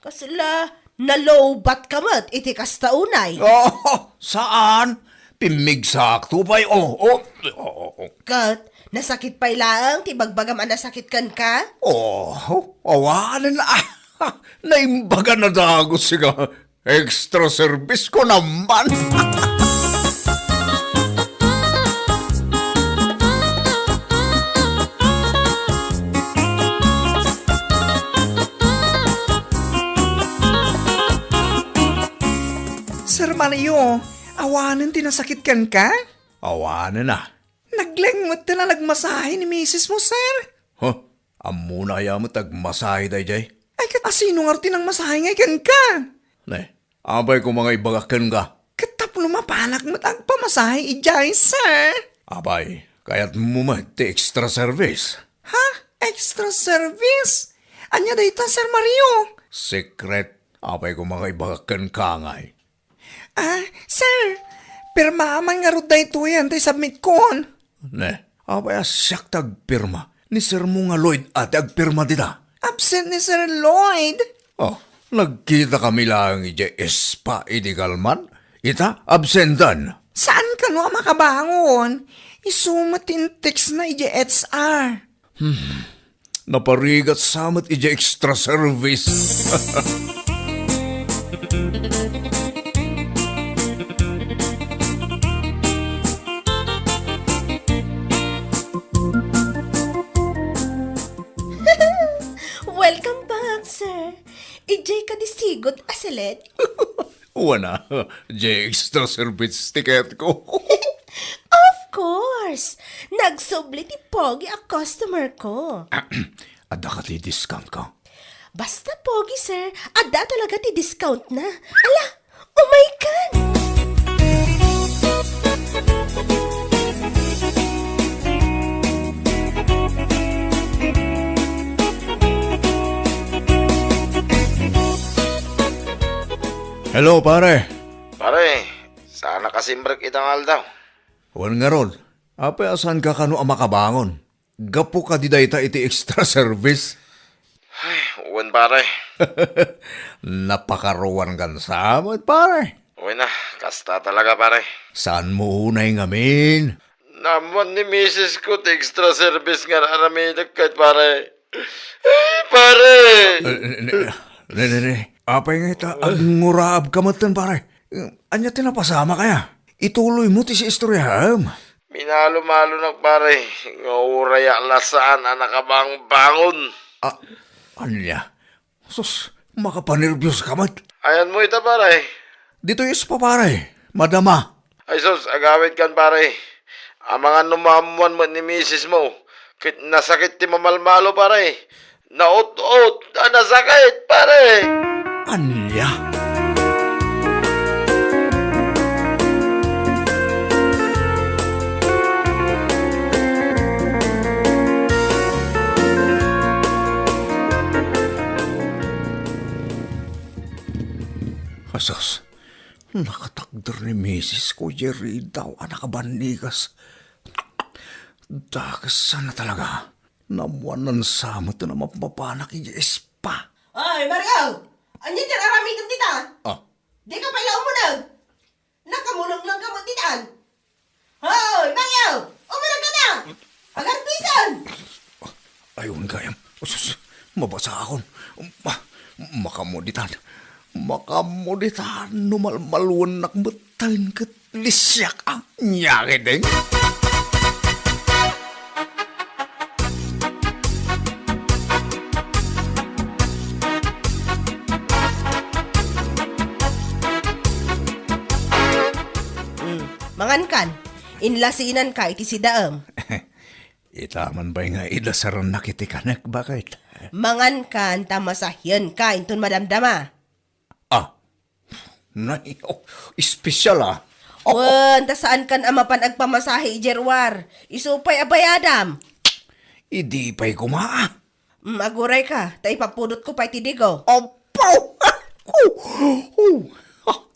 Kasla, nalobat ka mat, iti kastaunay. Saan? Pimigsakto pa'y, Kat, nasakit pa'y lang, ti bagbagam ang nasakit kan ka? Awanan na. Naimbaga na dagos siya. Extra service ko naman. Mario, awanan tinasakit kan ka? Awanan na. Naglengmot na nagmasahe ni misis mo, sir. Huh? Amuna ya mo tagmasahe dayjay. Ay, asino nga rin ang masahe ngay kan ka? Ne, abay ko mga ibagakan ka. Katap lumapanak mo ang pamasahe ijay, sir. Abay, kaya't mo ti extra service. Ha? Extra service? Anya dayta, Sir Mario? Secret, abay ko mga ibagakan ka ngay. Sir, pirmaman nga rin dayto yan, tay submit kon. Ne, abay asyak tagpirma. Ni Sir mo nga Lloyd at agpirma dita. Absent ni Sir Lloyd. Oh, nagkita kami lang ije espa idigalman. Ita, absentan. Saan ka no makabangon? Isumatin text na ije HR. Naparigat samat ije extra service. Welcome back, sir. Ijay ka disigod aselet. Wana, ije extra service ticket ko. Of course. Nagsubli ti Pogi a customer ko. Ada ka ti discount ka. Basta Pogi, sir. Ada talaga ti discount na. Ala, oh my God! Hello, pare. Pare, sana kasimbrek itangal daw. Wan nga rol. Apay asan ka kano ang makabangon? Gapo ka di dayta iti extra service. Ay, uwan pare. Napakaruan kan samot, pare. Uwan na, kasta talaga pare. Saan mo unay ngamin? Naman ni Mrs. ko, extra service nga naramidag kahit pare. Ay, pare! Ne. Apay nga ita, agnguraab kamatan, pare. Anya tinapasama kaya? Ituloy mo ti si istoryaham. Minalo-malo na pare. Nga uraya lasaan anak abang bangon. Anya? Sus, makapanervyos kamat. Ayan mo ita pare. Dito is pa, pare. Madama. Ay sus, agawit kan pare. Ang mga numamuan mo ni Mrs. mo. Kit nasakit ti mamalmalo pare. Naot-ot, nasakit pare. Anya? Asos, nakatakder ni Mrs. ko, Jerry daw, anak kabanigas. Dakas sana talaga. Namuanan samot na mapapanak iya espa. Ay, Mario! Anyan dyan aramitan titan? Ah, Di ka pala umunag. Nakamunag lang ka mo titan. Hoy, Mario! Umunag ka na! Agarpisan! ayun gayam. Asos, mabasa akon. Makamuditan. Makamuditan. Numalmaluan nakmatayin kat lisyak ang nyakideng. Mangan kan, inlasinan ka iti si Daam. Itaman ba nga idasaran nakitikanak? Bakit? Mangan kan, tamasahyan ka, inton madamdama. Nay, espesyal ah. Wan, ta saan kan amapan agpamasahe ijerwar. Isupay abayadam. Idi pa'y kumaa. Maguray ka, ta ipapudot ko pa iti digo. Apaw!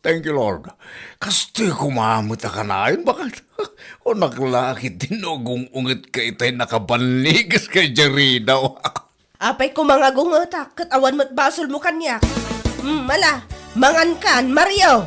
Thank you, Lord. Kasto'y kumamot na kanayon. Bakit? O naglakit tinugong ungit ka itay nakabanigas kay Jerry daw. Apay ko mga gungotak, kat awan mo't basol mo kanyak. Mala, mangan kan, Mario!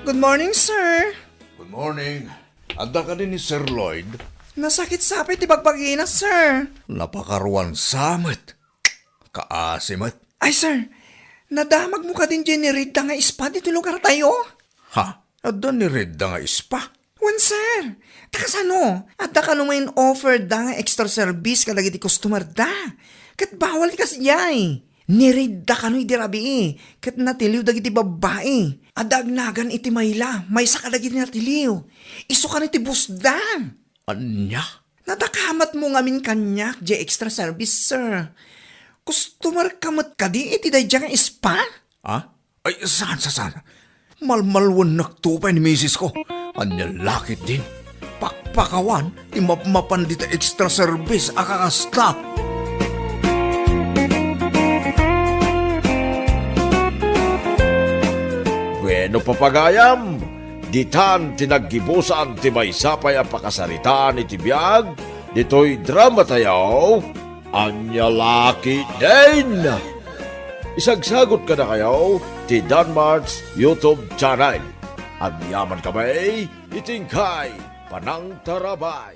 Good morning, sir. Good morning. Anda ka din ni Sir Lloyd. Nasakit sapit ti bagbagina, sir. Napakaruan samit. Kaasimat. Ay, sir, nadamag mo ka din generate nga ispa dito lugar tayo. Ha? Adda ni Redda nga ispa. Wan, sir. Takas ano? At da ka naman offer da nga extra service kalagi di customer da. Kat bawal ka siyay. Nirid da ka no idirabi. Kat natiliw dagiti babae. Adagnagan iti mayla. May sa kalagi natiliw. Iso ka iti busda. Anya? Nadakamat mo ngamin kanyak di extra service, sir. Customer kamat ka di iti da nga spa? Ha? Ay, saan? Malmalwan nagtupay ni misis ko. Anya lakit din. Pakpakawan, imapaman dita extra service akakasta. Bueno papagayam, ditan tinaggibusan ti maysapay a pakasaritaan iti biag, dito'y drama tayo, anya laki din! Isagsagot ka na kayo ti Danmarks YouTube channel. Ang yaman kamay, itingkay, panang tarabay.